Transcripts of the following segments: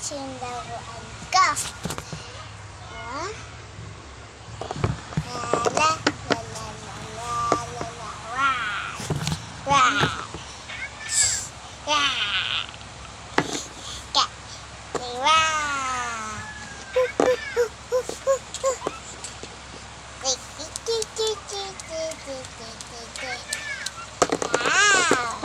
Sinlaruan ka. Ah? La la la la la la la la. Wah. Wah. Ka. Wah. Wow.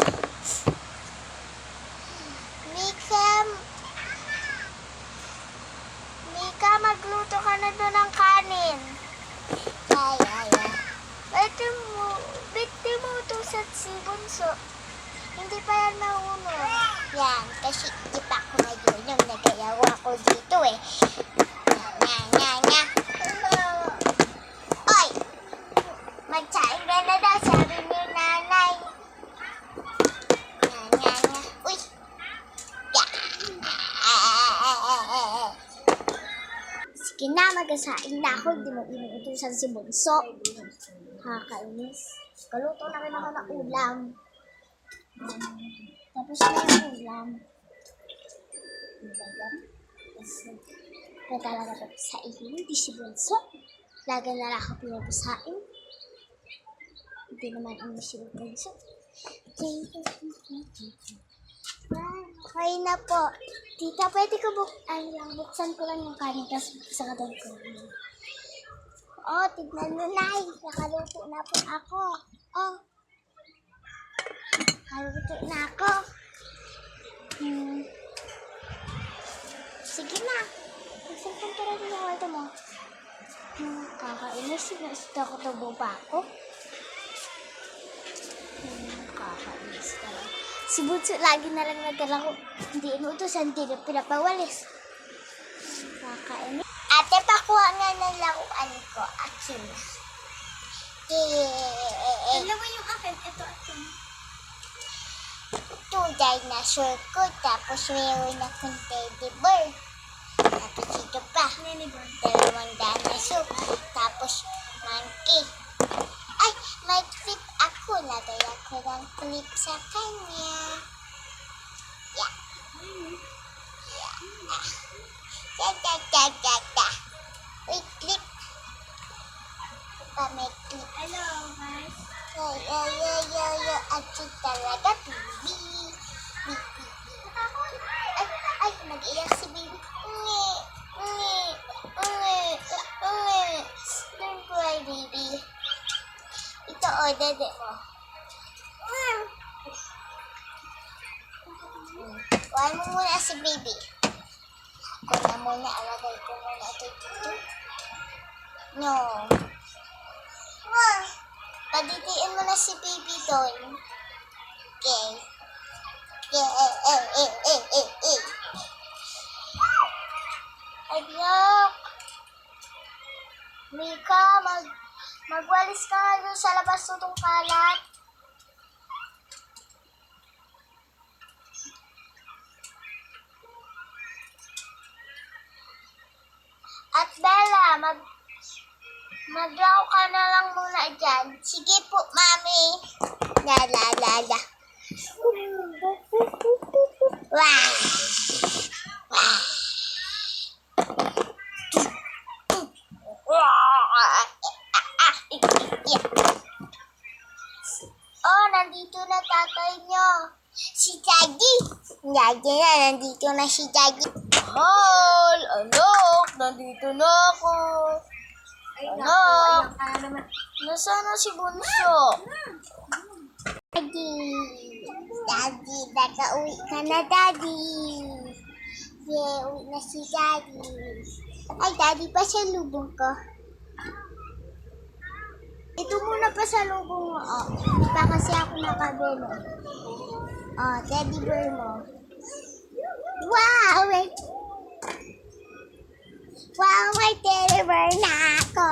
Mika, magluto ka na doon ng kanin. Ay. Biti mo utusan si Bunso. Hindi pa yan mahunod. Yan, kasi di pa ako nag-inom. Nagayawa ako dito eh. Nga. Oy! Magsaing ka na daw, sabi ni nanay. Nga. Uy! Sige na, mag-asaing na ako. Hindi mo inuutusan si Bunso. Kakainis. Kaluto na rin ako ng ulam. Tapos na yung ulam. Kaya talaga ito sa ihin, hindi si Bunso. Lagi na lang ako pinapasain. Hindi naman ang si Bunso. Okay na po. Tita, pwede ko buksan ko lang yung kanin tapos sakatan ko. Oh, tignan mo, Nay. Nakaluto na po ako. Oh. Nakaluto na ako. Sige na. Magsalpang ka rin yung waldo mo. Kakainis. Sinasita ko tubo pa ako. Kakainis talaga. Si Bunso lagi na lang nagkalako. Hindi inutusan, hindi na pinapawalis. Kakainis. Ate, pakuha nga ng laruan ko. Akin. Dalawa yung akin. Ito akin. Ito, dinosaur ko. Tapos meron akong teddy bear. Tapos ito pa. Dalawang dinosaur. Tapos monkey. Ay, may clip ako. Lagay ako ng clip sa kanya. Yeah. Da. Wait, clip. May clip. Hello, guys. Yo. Achi talaga, baby. Ay, nag-iyak si baby. Don't cry, baby. Ito, dede mo. Kuhaan mo muna si baby. Ako na muna, alagay ko muna ito dito. No. Paditiin mo na si baby doon. Okay. Ayak. Mika, magwalis ka nga doon sa labas tutong kalat. At Bella, maglaw ka na lang muna dyan. Sige po, mami. La. Wow. Oh, nandito na tatay nyo. Si Daddy. Daddy na, nandito na si Daddy. Mahal, anak, nandito na ako. Anak, nasaan na si Bunso? Daddy, nakauwi ka na, Daddy. Yeah, uwi na si Daddy. Ay, Daddy, pasalubong ko. Ito muna pasalubong mo, oh. Di pa kasi ako nakabelo. Oh, teddy bear mo. Wow, wait. Wow, may teddy bear na ako.